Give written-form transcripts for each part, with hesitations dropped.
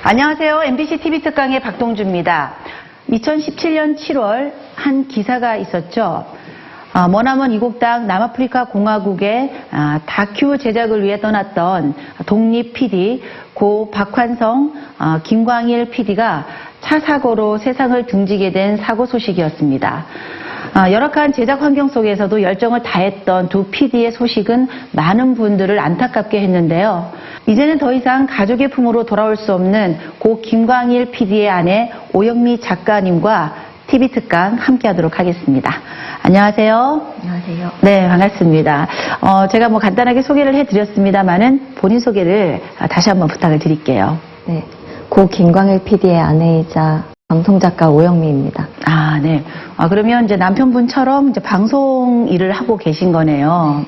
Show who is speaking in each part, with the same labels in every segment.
Speaker 1: 안녕하세요. MBC TV 특강의 박동주입니다. 2017년 7월 한 기사가 있었죠. 머나먼 이국 땅 남아프리카 공화국의 다큐 제작을 위해 떠났던 독립 PD 고 박환성, 김광일 PD가 차 사고로 세상을 등지게 된 사고 소식이었습니다. 열악한 제작 환경 속에서도 열정을 다했던 두 PD의 소식은 많은 분들을 안타깝게 했는데요. 이제는 더 이상 가족의 품으로 돌아올 수 없는 고 김광일 PD의 아내 오영미 작가님과 TV 특강 함께 하도록 하겠습니다. 안녕하세요.
Speaker 2: 안녕하세요.
Speaker 1: 네, 반갑습니다. 제가 간단하게 소개를 해드렸습니다만은 본인 소개를 다시 한번 부탁을 드릴게요.
Speaker 2: 네, 고 김광일 PD의 아내이자 방송작가 오영미입니다.
Speaker 1: 네. 그러면 이제 남편분처럼 이제 방송 일을 하고 계신 거네요.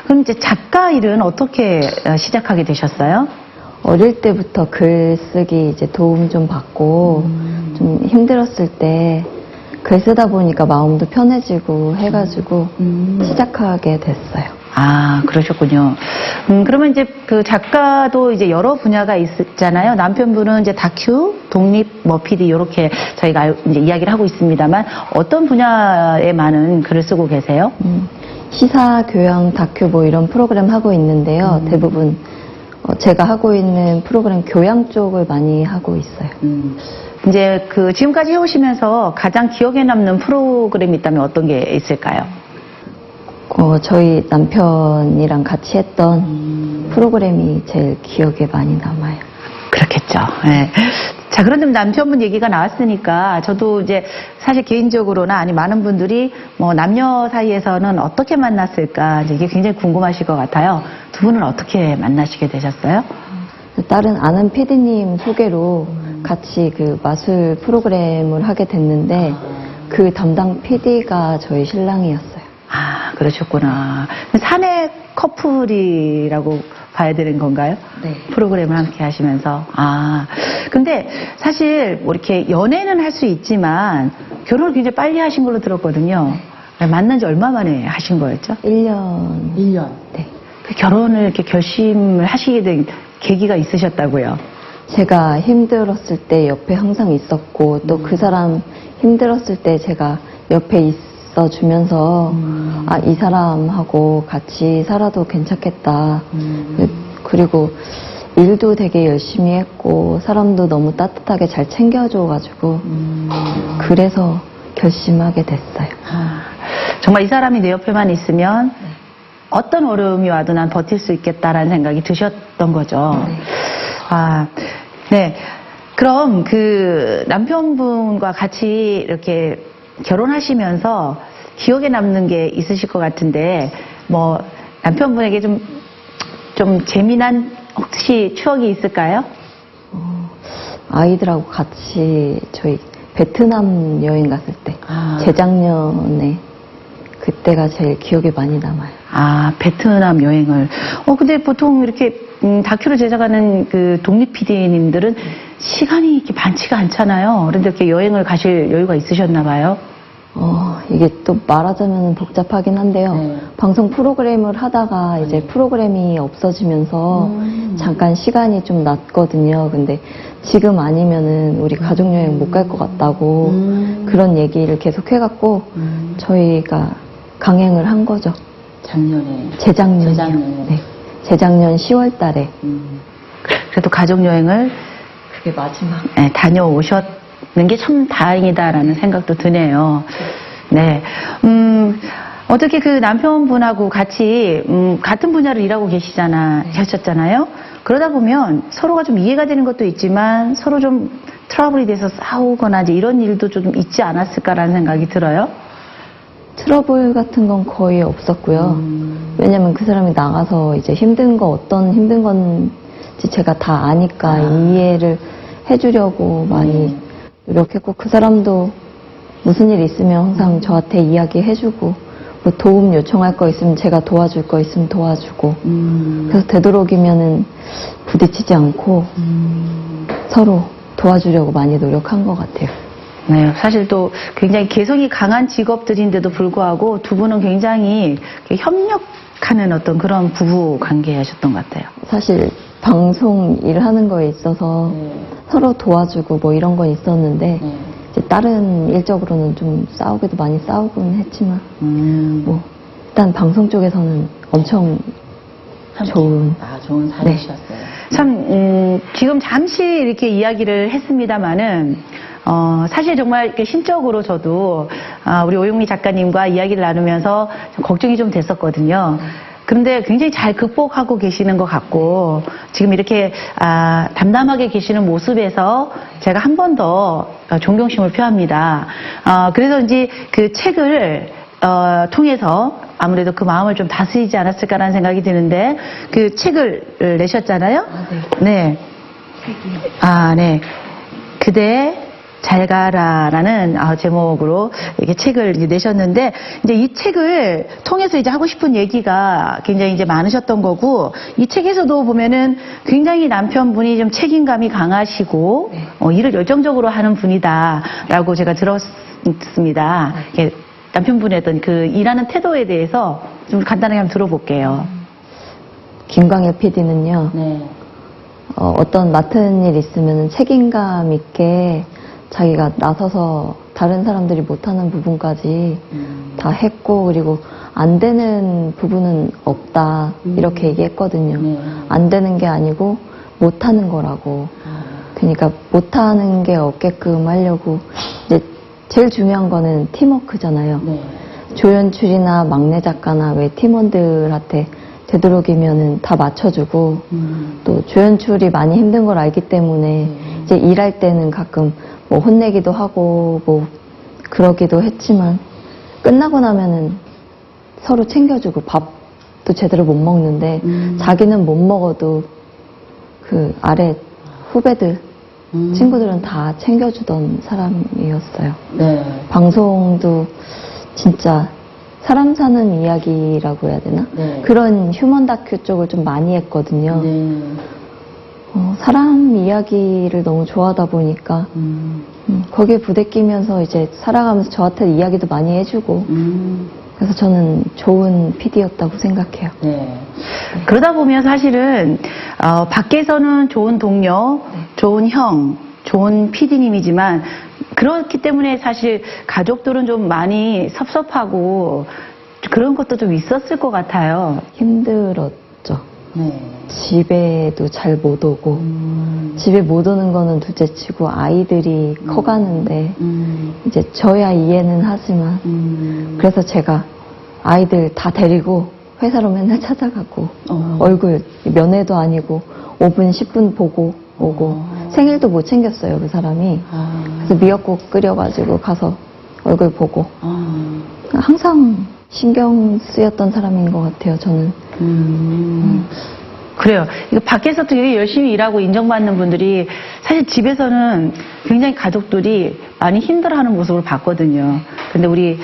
Speaker 1: 그럼 이제 작가 일은 어떻게 시작하게 되셨어요?
Speaker 2: 어릴 때부터 글쓰기 이제 도움 좀 받고 좀 힘들었을 때 글 쓰다 보니까 마음도 편해지고 해가지고 시작하게 됐어요.
Speaker 1: 그러셨군요. 그러면 이제 그 작가도 이제 여러 분야가 있잖아요. 남편분은 이제 다큐, 독립, PD 이렇게 저희가 이제 이야기를 하고 있습니다만 어떤 분야에 많은 글을 쓰고 계세요?
Speaker 2: 시사, 교양, 다큐 이런 프로그램 하고 있는데요. 대부분 제가 하고 있는 프로그램 교양 쪽을 많이 하고 있어요.
Speaker 1: 이제 그 지금까지 해오시면서 가장 기억에 남는 프로그램이 있다면 어떤 게 있을까요?
Speaker 2: 저희 남편이랑 같이 했던 프로그램이 제일 기억에 많이 남아요.
Speaker 1: 그렇겠죠. 네. 자, 그런데 남편분 얘기가 나왔으니까 저도 이제 사실 개인적으로나 아니 많은 분들이 남녀 사이에서는 어떻게 만났을까 이제 이게 굉장히 궁금하실 것 같아요. 두 분은 어떻게 만나시게 되셨어요?
Speaker 2: 다른 아는 PD님 소개로 같이 그 마술 프로그램을 하게 됐는데 그 담당 PD가 저희 신랑이었어요.
Speaker 1: 그러셨구나. 사내 커플이라고 봐야 되는 건가요?
Speaker 2: 네.
Speaker 1: 프로그램을 함께 하시면서. 근데 사실 이렇게 연애는 할 수 있지만 결혼을 굉장히 빨리 하신 걸로 들었거든요. 만난 지 얼마 만에 하신 거였죠?
Speaker 2: 1년.
Speaker 1: 1년.
Speaker 2: 네.
Speaker 1: 그 결혼을 이렇게 결심을 하시게 된 계기가 있으셨다고요?
Speaker 2: 제가 힘들었을 때 옆에 항상 있었고 또 그 사람 힘들었을 때 제가 옆에 있어주면서 이 사람하고 같이 살아도 괜찮겠다. 그리고 일도 되게 열심히 했고 사람도 너무 따뜻하게 잘 챙겨줘가지고 그래서 결심하게 됐어요.
Speaker 1: 정말 이 사람이 내 옆에만 있으면 어떤 어려움이 와도 난 버틸 수 있겠다라는 생각이 드셨던 거죠. 네. 그럼 그 남편분과 같이 이렇게 결혼하시면서 기억에 남는 게 있으실 것 같은데 남편분에게 좀 재미난 혹시 추억이 있을까요?
Speaker 2: 아이들하고 같이 저희 베트남 여행 갔을 때 재작년에 그때가 제일 기억에 많이 남아요.
Speaker 1: 베트남 여행을. 근데 보통 이렇게 다큐를 제작하는 그 독립 PD님들은 시간이 이렇게 많지가 않잖아요. 그런데 이렇게 여행을 가실 여유가 있으셨나 봐요.
Speaker 2: 이게 또 말하자면 복잡하긴 한데요. 방송 프로그램을 하다가 이제 프로그램이 없어지면서 잠깐 시간이 좀 났거든요. 근데 지금 아니면은 우리 가족여행 못 갈 것 같다고 그런 얘기를 계속 해갖고 저희가 강행을 한 거죠.
Speaker 1: 작년에.
Speaker 2: 재작년이요. 네. 재작년 10월 달에.
Speaker 1: 그래도 가족여행을
Speaker 2: 그게 마지막.
Speaker 1: 다녀오셨는 게 참 다행이다라는 생각도 드네요. 네. 어떻게 그 남편분하고 같이, 같은 분야를 일하고 계셨잖아요. 그러다 보면 서로가 좀 이해가 되는 것도 있지만 서로 좀 트러블이 돼서 싸우거나 이제 이런 일도 좀 있지 않았을까라는 생각이 들어요.
Speaker 2: 트러블 같은 건 거의 없었고요. 왜냐면 그 사람이 나가서 이제 어떤 힘든 건지 제가 다 아니까 이해를 해주려고 많이 노력했고 그 사람도 무슨 일 있으면 항상 저한테 이야기해주고 도움 요청할 거 있으면 제가 도와줄 거 있으면 도와주고 그래서 되도록이면은 부딪히지 않고 서로 도와주려고 많이 노력한 것 같아요.
Speaker 1: 네, 사실 또 굉장히 개성이 강한 직업들인데도 불구하고 두 분은 굉장히 협력하는 어떤 그런 부부 관계하셨던 것 같아요.
Speaker 2: 사실 방송 일하는 거에 있어서
Speaker 1: 네.
Speaker 2: 서로 도와주고 뭐 이런 건 있었는데
Speaker 1: 네.
Speaker 2: 이제 다른 일적으로는 좀 싸우기도 많이 싸우곤 했지만 뭐 일단 방송 쪽에서는 엄청 좋은
Speaker 1: 좋은 사이셨어요. 참 지금 잠시 이렇게 이야기를 했습니다마는 사실 정말 이렇게 심적으로 저도 우리 오영미 작가님과 이야기를 나누면서 좀 걱정이 좀 됐었거든요. 그런데 굉장히 잘 극복하고 계시는 것 같고 지금 이렇게 담담하게 계시는 모습에서 제가 한 번 더 존경심을 표합니다. 그래서 이제 그 책을 통해서 아무래도 그 마음을 좀 다스리지 않았을까라는 생각이 드는데 그 책을 내셨잖아요. 네. 네. 그대 잘 가라라는 제목으로 이렇게 책을 이제 내셨는데 이제 이 책을 통해서 이제 하고 싶은 얘기가 굉장히 이제 많으셨던 거고 이 책에서도 보면은 굉장히 남편분이 좀 책임감이 강하시고 일을 열정적으로 하는 분이다라고 제가 들었습니다. 이렇게 남편분의 어떤 그 일하는 태도에 대해서 좀 간단하게 한번 들어볼게요.
Speaker 2: 김광일 PD는요.
Speaker 1: 네.
Speaker 2: 어떤 맡은 일 있으면 책임감 있게 자기가 나서서 다른 사람들이 못하는 부분까지 다 했고 그리고 안 되는 부분은 없다 이렇게 얘기했거든요.
Speaker 1: 네.
Speaker 2: 안 되는 게 아니고 못하는 거라고. 그러니까 못하는 게 없게끔 하려고 이제 제일 중요한 거는 팀워크잖아요.
Speaker 1: 네.
Speaker 2: 조연출이나 막내 작가나 왜 팀원들한테 되도록이면은 다 맞춰주고 또 조연출이 많이 힘든 걸 알기 때문에 이제 일할 때는 가끔 뭐 혼내기도 하고 뭐 그러기도 했지만 끝나고 나면은 서로 챙겨주고 밥도 제대로 못 먹는데 자기는 못 먹어도 그 아래 후배들 친구들은 다 챙겨주던 사람이었어요.
Speaker 1: 네.
Speaker 2: 방송도 진짜 사람 사는 이야기라고 해야 되나?
Speaker 1: 네.
Speaker 2: 그런 휴먼 다큐 쪽을 좀 많이 했거든요.
Speaker 1: 네.
Speaker 2: 사람 이야기를 너무 좋아하다 보니까 거기에 부대끼면서 이제 살아가면서 저한테 이야기도 많이 해주고 그래서 저는 좋은 PD였다고 생각해요.
Speaker 1: 네. 그러다 보면 사실은 밖에서는 좋은 동료, 좋은 형, 좋은 PD님이지만 그렇기 때문에 사실 가족들은 좀 많이 섭섭하고 그런 것도 좀 있었을 것 같아요.
Speaker 2: 힘들었죠.
Speaker 1: 네.
Speaker 2: 집에도 잘 못 오고 집에 못 오는 거는 둘째치고 아이들이 커가는데 이제 저야 이해는 하지만 그래서 제가 아이들 다 데리고 회사로 맨날 찾아가고 얼굴 면회도 아니고 5분 10분 보고 오고 생일도 못 챙겼어요 그 사람이. 그래서 미역국 끓여가지고 가서 얼굴 보고 항상 신경 쓰였던 사람인 것 같아요 저는.
Speaker 1: 그래요. 이거 밖에서 되게 열심히 일하고 인정받는 분들이 사실 집에서는 굉장히 가족들이 많이 힘들어하는 모습을 봤거든요. 근데 우리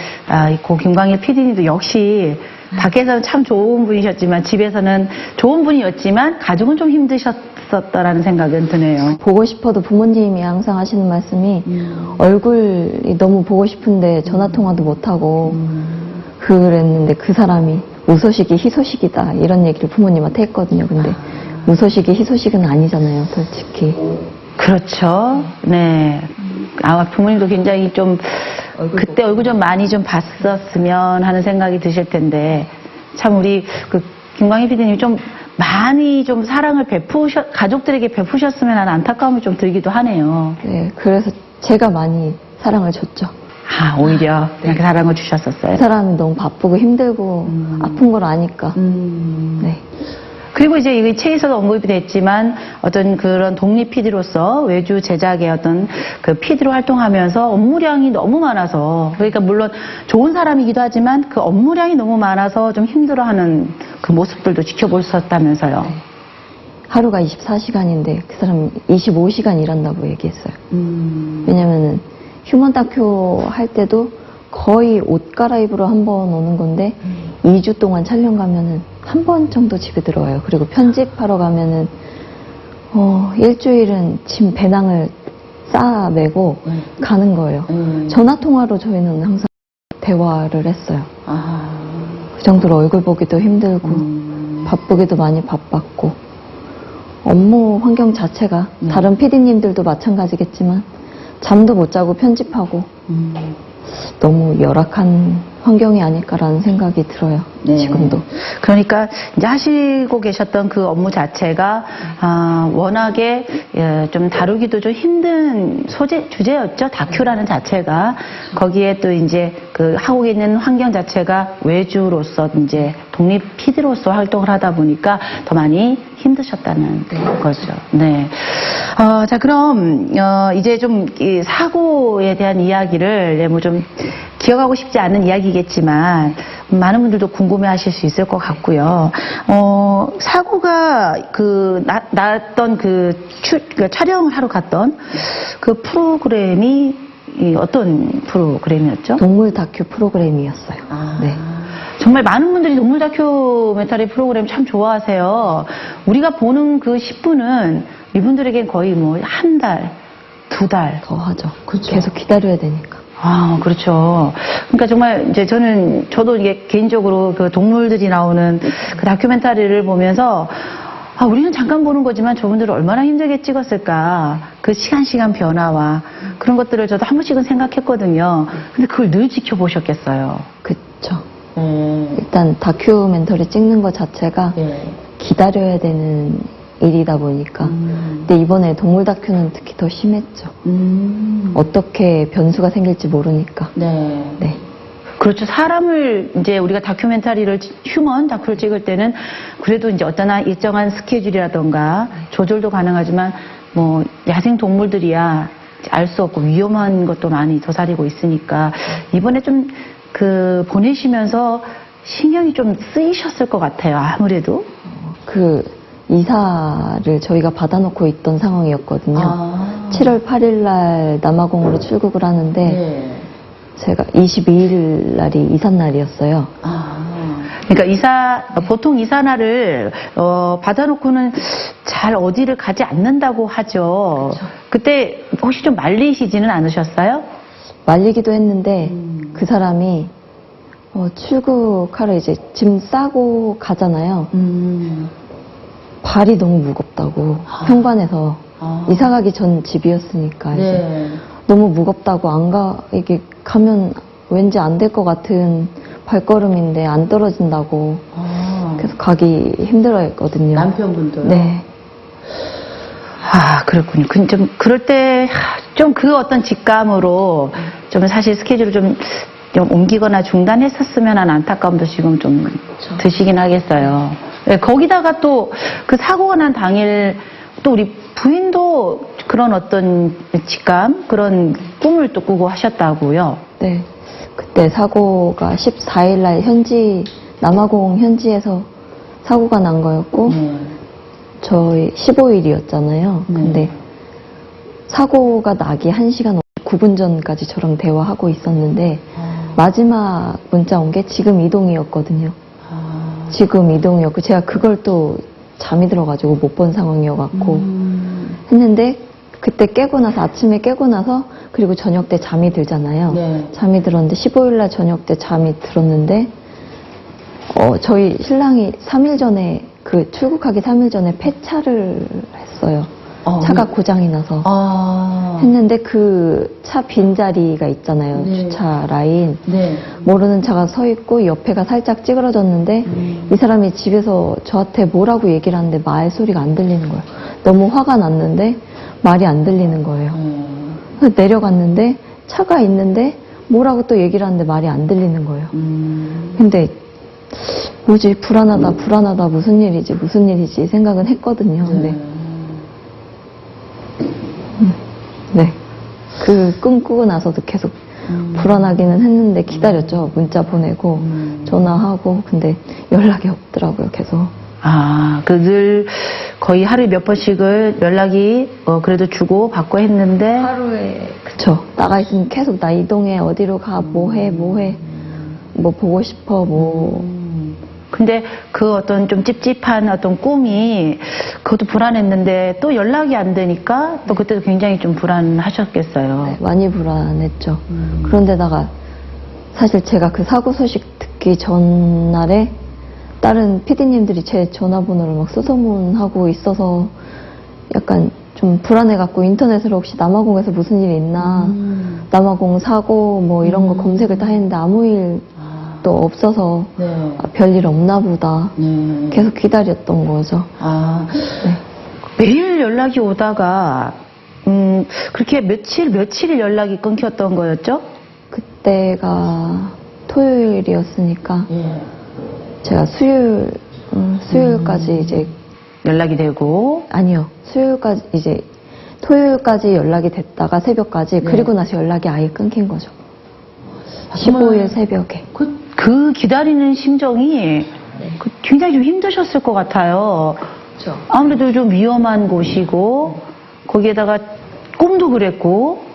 Speaker 1: 고 김광일 PD님도 역시 밖에서는 참 좋은 분이셨지만 집에서는 좋은 분이었지만 가족은 좀 힘드셨었다라는 생각은 드네요.
Speaker 2: 보고 싶어도 부모님이 항상 하시는 말씀이 얼굴이 너무 보고 싶은데 전화통화도 못하고 그랬는데 그 사람이 무소식이 희소식이다 이런 얘기를 부모님한테 했거든요. 근데 무소식이 희소식은 아니잖아요 솔직히.
Speaker 1: 그렇죠. 네. 아마 부모님도 굉장히 좀 그때 얼굴 좀 많이 좀 봤었으면 하는 생각이 드실 텐데 참 우리 그 김광희 PD님이 좀 많이 좀 사랑을 가족들에게 베푸셨으면 하는 안타까움이 좀 들기도 하네요.
Speaker 2: 네, 그래서 제가 많이 사랑을 줬죠.
Speaker 1: 오히려 그렇게 사랑을 주셨었어요.
Speaker 2: 그 사람이 너무 바쁘고 힘들고 아픈 걸 아니까. 네.
Speaker 1: 그리고 이제 이 책에서도 언급이 됐지만 어떤 그런 독립 PD로서 외주 제작의 어떤 그 PD로 활동하면서 업무량이 너무 많아서 그러니까 물론 좋은 사람이기도 하지만 그 업무량이 너무 많아서 좀 힘들어하는 그 모습들도 지켜볼 수 있었다면서요.
Speaker 2: 네. 하루가 24시간인데 그 사람이 25시간 일한다고 얘기했어요. 왜냐면은 휴먼 다큐 할 때도 거의 옷 갈아입으러 한 번 오는 건데 2주 동안 촬영 가면은 한 번 정도 집에 들어와요. 그리고 편집하러 가면은 일주일은 짐 배낭을 싸매고 가는 거예요. 전화 통화로 저희는 항상 대화를 했어요. 그 정도로 얼굴 보기도 힘들고 바쁘기도 많이 바빴고 업무 환경 자체가 다른 PD님들도 마찬가지겠지만 잠도 못 자고 편집하고 너무 열악한 환경이 아닐까라는 생각이 들어요.
Speaker 1: 네.
Speaker 2: 지금도.
Speaker 1: 그러니까 이제 하시고 계셨던 그 업무 자체가 워낙에 좀 다루기도 좀 힘든 주제였죠. 다큐라는 자체가. 거기에 또 이제 그 하고 있는 환경 자체가 외주로서 이제 독립 PD로서 활동을 하다 보니까 더 많이 힘드셨다는 거죠. 네. 자, 그럼 이제 좀 이 사고에 대한 이야기를 뭐 좀 기억하고 싶지 않은 이야기겠지만 많은 분들도 궁금해하실 수 있을 것 같고요. 사고가 났던 그 촬영을 하러 갔던 그 프로그램이 어떤 프로그램이었죠?
Speaker 2: 동물 다큐 프로그램이었어요. 네.
Speaker 1: 정말 많은 분들이 동물 다큐멘터리 프로그램 참 좋아하세요. 우리가 보는 그 10분은 이분들에겐 거의 뭐 한 달, 두 달.
Speaker 2: 더 하죠.
Speaker 1: 그렇죠.
Speaker 2: 계속 기다려야 되니까.
Speaker 1: 그렇죠. 그러니까 정말 이제 저도 이게 개인적으로 그 동물들이 나오는 그 다큐멘터리를 보면서 우리는 잠깐 보는 거지만 저분들은 얼마나 힘들게 찍었을까. 그 시간 변화와 그런 것들을 저도 한 번씩은 생각했거든요. 근데 그걸 늘 지켜보셨겠어요.
Speaker 2: 그쵸. 일단 다큐멘터리 찍는 것 자체가 기다려야 되는 일이다 보니까. 근데 이번에 동물 다큐는 특히 더 심했죠. 어떻게 변수가 생길지 모르니까. 네.
Speaker 1: 그렇죠. 사람을 이제 우리가 다큐멘터리를 휴먼 다큐를 찍을 때는 그래도 이제 어떤 일정한 스케줄이라던가 조절도 가능하지만 뭐 야생 동물들이야 알 수 없고 위험한 것도 많이 도사리고 있으니까 이번에 좀 보내시면서 신경이 좀 쓰이셨을 것 같아요. 아무래도.
Speaker 2: 이사를 저희가 받아놓고 있던 상황이었거든요. 7월 8일 날 남아공으로 출국을 하는데 제가 22일 날이 이삿날이었어요.
Speaker 1: 그러니까 보통 이사날을 받아놓고는 잘 어디를 가지 않는다고 하죠. 그렇죠. 그때 혹시 좀 말리시지는 않으셨어요?
Speaker 2: 말리기도 했는데 그 사람이 출국하러 이제 짐 싸고 가잖아요. 발이 너무 무겁다고 현관에서 이사 가기 전 집이었으니까 이제 너무 무겁다고 이게 가면 왠지 안 될 것 같은 발걸음인데 안 떨어진다고 계속 가기 힘들어했거든요.
Speaker 1: 남편분도요?
Speaker 2: 네.
Speaker 1: 그렇군요. 좀 그럴 때 좀 그 어떤 직감으로 좀 사실 스케줄을 좀 옮기거나 중단했었으면 하는 안타까움도 지금 좀 드시긴 하겠어요. 네, 거기다가 또 그 사고가 난 당일 또 우리 부인도 그런 어떤 직감, 그런 꿈을 또 꾸고 하셨다고요?
Speaker 2: 네. 그때 사고가 14일 날 남아공 현지에서 사고가 난 거였고, 저희 15일이었잖아요. 근데 사고가 나기 1시간 59분 전까지 저랑 대화하고 있었는데, 마지막 문자 온 게 지금 이동이었거든요. 지금 이동이었고, 제가 그걸 또 잠이 들어가지고 못 본 상황이어갖고 했는데, 그때 아침에 깨고 나서, 그리고 저녁 때 잠이 들잖아요. 잠이 들었는데, 15일날 저녁 때 잠이 들었는데, 저희 신랑이 3일 전에, 출국하기 3일 전에 폐차를 했어요. 차가 고장이 나서. 했는데 그 차 빈자리가 있잖아요. 주차 라인. 모르는 차가 서 있고 옆에가 살짝 찌그러졌는데 이 사람이 집에서 저한테 뭐라고 얘기를 하는데 말소리가 안 들리는 거예요. 너무 화가 났는데 말이 안 들리는 거예요. 그래서 내려갔는데 차가 있는데 뭐라고 또 얘기를 하는데 말이 안 들리는 거예요. 근데 뭐지, 불안하다, 무슨 일이지 생각은 했거든요. 근데 네. 그 꿈 꾸고 나서도 계속 불안하기는 했는데 기다렸죠. 문자 보내고 전화하고. 근데 연락이 없더라고요, 계속.
Speaker 1: 늘 거의 하루에 몇 번씩을 연락이 그래도 주고 받고 했는데.
Speaker 2: 하루에. 그쵸. 나가 있으면 계속 나 이동해, 어디로 가, 뭐 해, 뭐 보고 싶어,
Speaker 1: 근데 그 어떤 좀 찝찝한 어떤 꿈이 그것도 불안했는데 또 연락이 안 되니까 또 그때도 굉장히 좀 불안하셨겠어요.
Speaker 2: 네, 많이 불안했죠. 그런데다가 사실 제가 그 사고 소식 듣기 전날에 다른 PD님들이 제 전화번호를 막 수소문하고 있어서 약간 좀 불안해갖고 인터넷으로 혹시 남아공에서 무슨 일이 있나, 남아공 사고 뭐 이런 거 검색을 다 했는데 아무 일도 없어서
Speaker 1: 네.
Speaker 2: 아, 별일 없나 보다
Speaker 1: 네.
Speaker 2: 계속 기다렸던 거죠.
Speaker 1: 아,
Speaker 2: 네.
Speaker 1: 매일 연락이 오다가 그렇게 며칠 연락이 끊겼던 거였죠?
Speaker 2: 그때가 토요일이었으니까
Speaker 1: 예.
Speaker 2: 제가 수요일까지 이제
Speaker 1: 연락이 되고
Speaker 2: 아니요. 수요일까지 이제 토요일까지 연락이 됐다가 새벽까지
Speaker 1: 네.
Speaker 2: 그리고 나서 연락이 아예 끊긴 거죠.
Speaker 1: 정말
Speaker 2: 15일 새벽에.
Speaker 1: 그 기다리는 심정이 굉장히 좀 힘드셨을 것 같아요.
Speaker 2: 그렇죠.
Speaker 1: 아무래도 좀 위험한 곳이고 거기에다가 꿈도 그랬고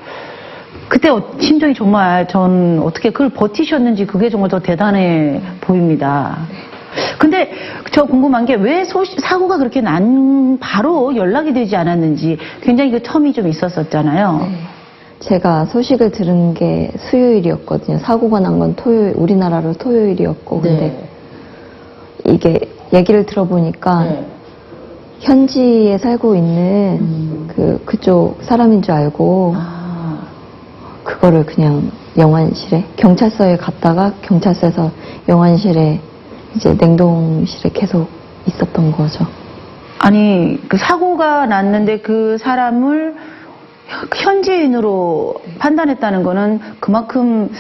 Speaker 1: 그때 심정이 정말 전 어떻게 그걸 버티셨는지 그게 정말 더 대단해 보입니다. 근데 저 궁금한 게 왜 사고가 그렇게 난 바로 연락이 되지 않았는지 굉장히 그 텀이 좀 있었었잖아요.
Speaker 2: 네. 제가 소식을 들은 게 수요일이었거든요. 사고가 난 건 우리나라로 토요일이었고 근데 이게 얘기를 들어보니까
Speaker 1: 네.
Speaker 2: 현지에 살고 있는 그쪽 사람인 줄 알고 그거를 그냥 영안실에 경찰서에 갔다가 경찰서에서 영안실에 이제 냉동실에 계속 있었던 거죠.
Speaker 1: 아니 그 사고가 났는데 그 사람을 현지인으로 판단했다는 거는 그만큼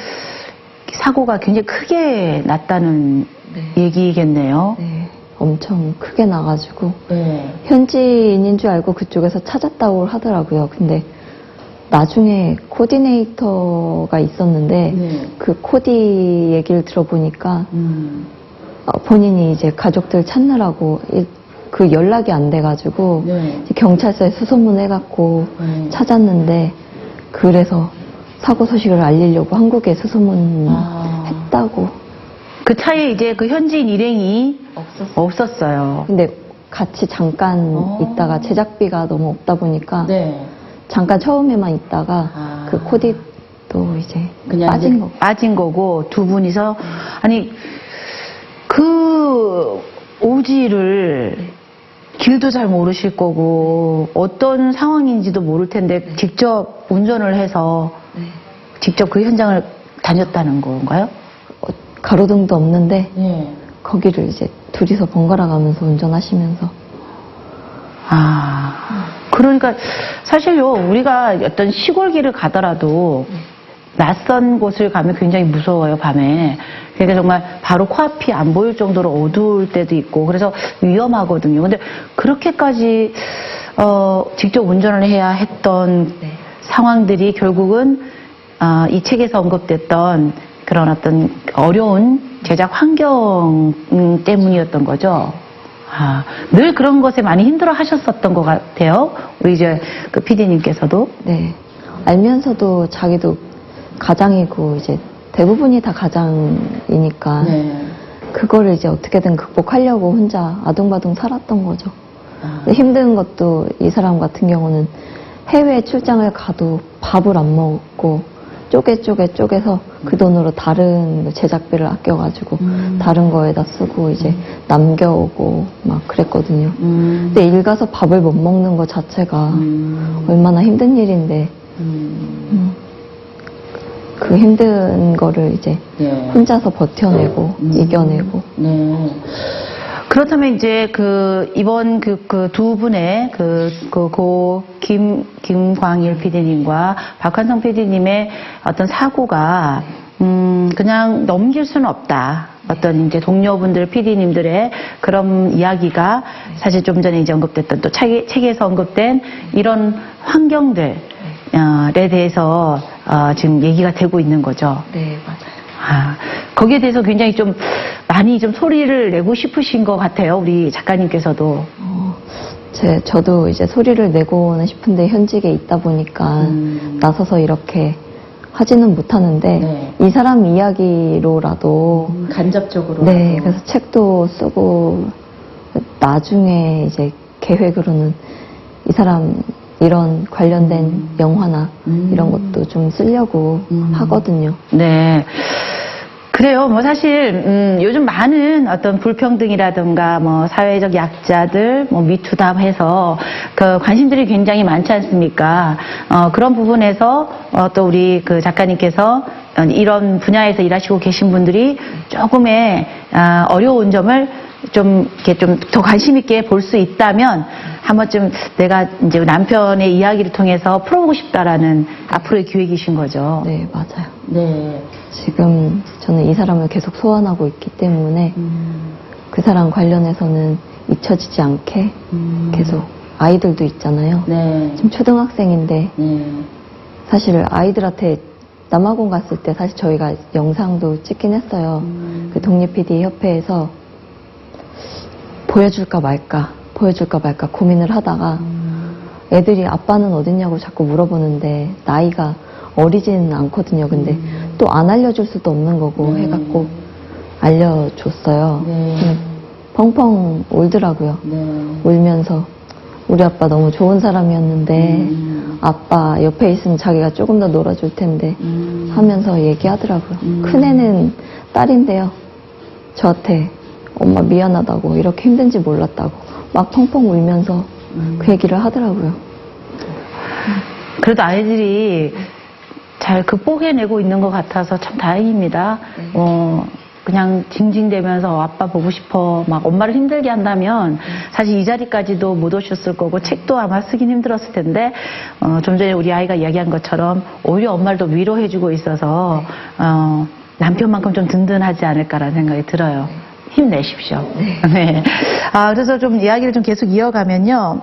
Speaker 1: 사고가 굉장히 크게 났다는 얘기겠네요.
Speaker 2: 네, 엄청 크게 나가지고
Speaker 1: 네.
Speaker 2: 현지인인 줄 알고 그쪽에서 찾았다고 하더라고요. 근데 나중에 코디네이터가 있었는데
Speaker 1: 네.
Speaker 2: 그 코디 얘기를 들어보니까 본인이 이제 가족들 찾느라고 그 연락이 안 돼가지고
Speaker 1: 네.
Speaker 2: 이제 경찰서에 수소문해갖고 찾았는데 그래서 사고 소식을 알리려고 한국에 수소문했다고.
Speaker 1: 그 차에 이제 그 현지인 일행이 없었어요.
Speaker 2: 근데 같이 잠깐 있다가 제작비가 너무 없다 보니까
Speaker 1: 네.
Speaker 2: 잠깐 처음에만 있다가 그 코디도 이제
Speaker 1: 빠진 거고 두 분이서 아니 그 오지를 길도 잘 모르실 거고 어떤 상황인지도 모를 텐데 직접 운전을 해서 직접 그 현장을 다녔다는 건가요?
Speaker 2: 가로등도 없는데
Speaker 1: 네.
Speaker 2: 거기를 이제 둘이서 번갈아 가면서 운전하시면서.
Speaker 1: 그러니까 사실요 우리가 어떤 시골길을 가더라도 낯선 곳을 가면 굉장히 무서워요 밤에. 그러니까 정말 바로 코앞이 안 보일 정도로 어두울 때도 있고 그래서 위험하거든요. 근데 그렇게까지 직접 운전을 해야 했던 상황들이 결국은 이 책에서 언급됐던 그런 어떤 어려운 제작 환경 때문이었던 거죠. 늘 그런 것에 많이 힘들어 하셨었던 것 같아요. 우리 이제 그 PD님께서도.
Speaker 2: 네. 알면서도 자기도 가장이고 이제 대부분이 다 가장이니까 그거를 이제 어떻게든 극복하려고 혼자 아둥바둥 살았던 거죠. 근데 힘든 것도 이 사람 같은 경우는 해외 출장을 가도 밥을 안 먹고 쪼개서 그 돈으로 다른 제작비를 아껴가지고 다른 거에다 쓰고 이제 남겨오고 막 그랬거든요. 근데 일 가서 밥을 못 먹는 것 자체가 얼마나 힘든 일인데 그 힘든 거를 이제 혼자서 버텨내고 이겨내고.
Speaker 1: 그렇다면 이제 이번 그 두 분의 김광일 PD님과 박한성 PD님의 어떤 사고가 그냥 넘길 수는 없다. 어떤 이제 동료분들, PD님들의 그런 이야기가 사실 좀 전에 이제 언급됐던 또 책에서 언급된 이런 환경들에 대해서 지금 얘기가 되고 있는 거죠.
Speaker 2: 네, 맞아요.
Speaker 1: 거기에 대해서 굉장히 좀 많이 좀 소리를 내고 싶으신 것 같아요. 우리 작가님께서도.
Speaker 2: 저도 이제 소리를 내고는 싶은데 현직에 있다 보니까 나서서 이렇게 하지는 못하는데 이 사람 이야기로라도
Speaker 1: 간접적으로.
Speaker 2: 네, 그래서 책도 쓰고 나중에 이제 계획으로는 이 사람 이런 관련된 영화나 이런 것도 좀 쓰려고 하거든요.
Speaker 1: 네. 그래요. 뭐 사실 요즘 많은 어떤 불평등이라든가 뭐 사회적 약자들, 뭐 미투다 해서 그 관심들이 굉장히 많지 않습니까? 그런 부분에서 또 우리 그 작가님께서 이런 분야에서 일하시고 계신 분들이 조금의 어려운 점을 좀 이렇게 좀 더 관심 있게 볼 수 있다면 한 번쯤 내가 이제 남편의 이야기를 통해서 풀어보고 싶다라는 앞으로의 기획이신 거죠.
Speaker 2: 네, 맞아요.
Speaker 1: 네.
Speaker 2: 지금 저는 이 사람을 계속 소환하고 있기 때문에 그 사람 관련해서는 잊혀지지 않게 계속 아이들도 있잖아요.
Speaker 1: 네.
Speaker 2: 지금 초등학생인데
Speaker 1: 네.
Speaker 2: 사실 아이들한테 남아공 갔을 때 사실 저희가 영상도 찍긴 했어요. 그 독립 PD 협회에서 보여줄까 말까 고민을 하다가 애들이 아빠는 어딨냐고 자꾸 물어보는데 나이가 어리지는 않거든요. 근데 또 안 알려줄 수도 없는 거고 해갖고 알려줬어요.
Speaker 1: 네.
Speaker 2: 펑펑 울더라고요.
Speaker 1: 네.
Speaker 2: 울면서 우리 아빠 너무 좋은 사람이었는데 아빠 옆에 있으면 자기가 조금 더 놀아줄 텐데 하면서 얘기하더라고요. 큰애는 딸인데요. 저한테 엄마 미안하다고 이렇게 힘든지 몰랐다고 막 펑펑 울면서 그 얘기를 하더라고요.
Speaker 1: 그래도 아이들이 잘 극복해내고 있는 것 같아서 참 다행입니다. 그냥 징징대면서 아빠 보고 싶어 막 엄마를 힘들게 한다면 사실 이 자리까지도 못 오셨을 거고 책도 아마 쓰긴 힘들었을 텐데 좀 전에 우리 아이가 이야기한 것처럼 오히려 엄마를 더 위로해주고 있어서 남편만큼 좀 든든하지 않을까라는 생각이 들어요. 힘내십시오. 네. 그래서 좀 이야기를 좀 계속 이어가면요.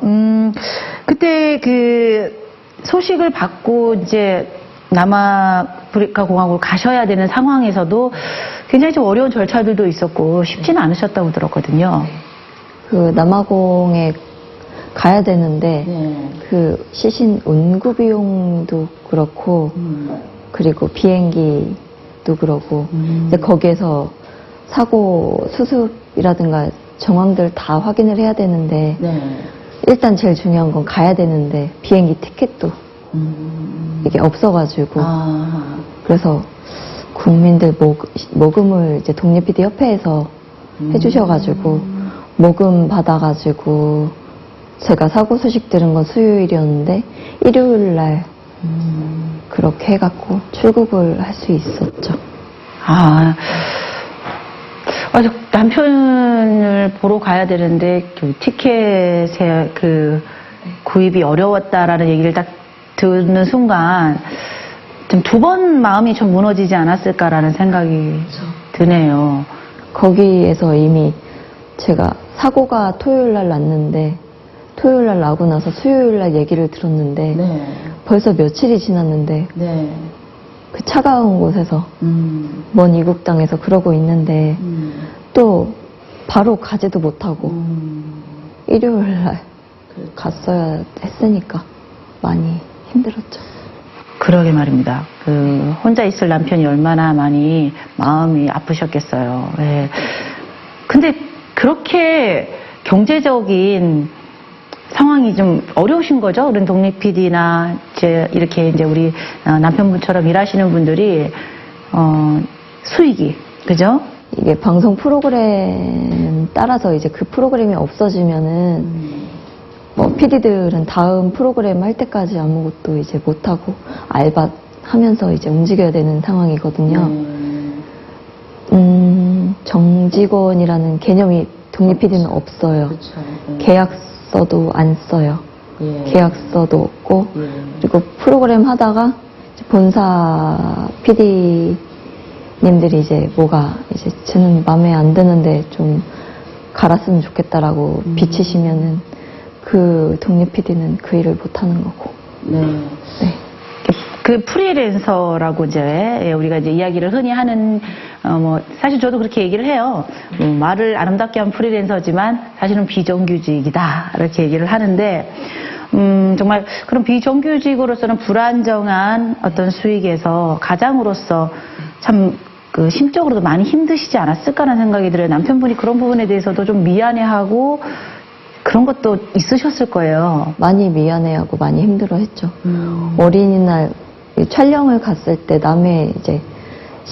Speaker 1: 그때 그 소식을 받고 이제 남아프리카 공화국을 가셔야 되는 상황에서도 굉장히 좀 어려운 절차들도 있었고 쉽지는 않으셨다고 들었거든요.
Speaker 2: 그 남아공에 가야 되는데 그 시신 운구 비용도 그렇고 그리고 비행기도 그렇고 이제 거기에서 사고 수습이라든가 정황들 다 확인을 해야 되는데 일단 제일 중요한 건 가야 되는데 비행기 티켓도 이게 없어가지고 그래서 국민들 모금을 이제 독립 PD 협회에서 해주셔가지고 모금 받아가지고 제가 사고 소식 들은 건 수요일이었는데 일요일 날 그렇게 해갖고 출국을 할 수 있었죠.
Speaker 1: 남편을 보러 가야 되는데 그 티켓의 그 구입이 어려웠다라는 얘기를 딱 듣는 순간 좀 두 번 마음이 좀 무너지지 않았을까라는 생각이 드네요.
Speaker 2: 거기에서 이미 제가 사고가 토요일 날 났는데 토요일 날 나고 나서 수요일 날 얘기를 들었는데 벌써 며칠이 지났는데 그 차가운 곳에서 먼 이국 땅에서 그러고 있는데 또 바로 가지도 못하고 일요일 날 갔어야 했으니까 많이 힘들었죠.
Speaker 1: 그러게 말입니다. 그 혼자 있을 남편이 얼마나 많이 마음이 아프셨겠어요. 근데 그렇게 경제적인 상황이 좀 어려우신 거죠? 그런 독립 PD나 이렇게 이제 우리 남편분처럼 일하시는 분들이 수익이 그죠?
Speaker 2: 이게 방송 프로그램 따라서 이제 그 프로그램이 없어지면은 뭐 PD들은 다음 프로그램 할 때까지 아무것도 이제 못하고 알바 하면서 이제 움직여야 되는 상황이거든요. 정직원이라는 개념이 독립 PD는 없어요. 계약서도 안 써요. 계약서도 없고 그리고 프로그램 하다가 본사 PD님들이 이제 뭐가 이제 저는 마음에 안 드는데 좀 갈았으면 좋겠다라고 비치시면은 그 독립 PD는 그 일을 못 하는 거고.
Speaker 1: 그 프리랜서라고 이제 우리가 이제 이야기를 흔히 하는 뭐 사실 저도 그렇게 얘기를 해요. 말을 아름답게 한 프리랜서지만 사실은 비정규직이다 이렇게 얘기를 하는데 정말 그런 비정규직으로서는 불안정한 어떤 수익에서 가장으로서 참 그 심적으로도 많이 힘드시지 않았을까라는 생각이 들어요. 남편분이 그런 부분에 대해서도 좀 미안해하고 그런 것도 있으셨을 거예요.
Speaker 2: 많이 미안해하고 많이 힘들어했죠. 어린이날 촬영을 갔을 때 남해 이제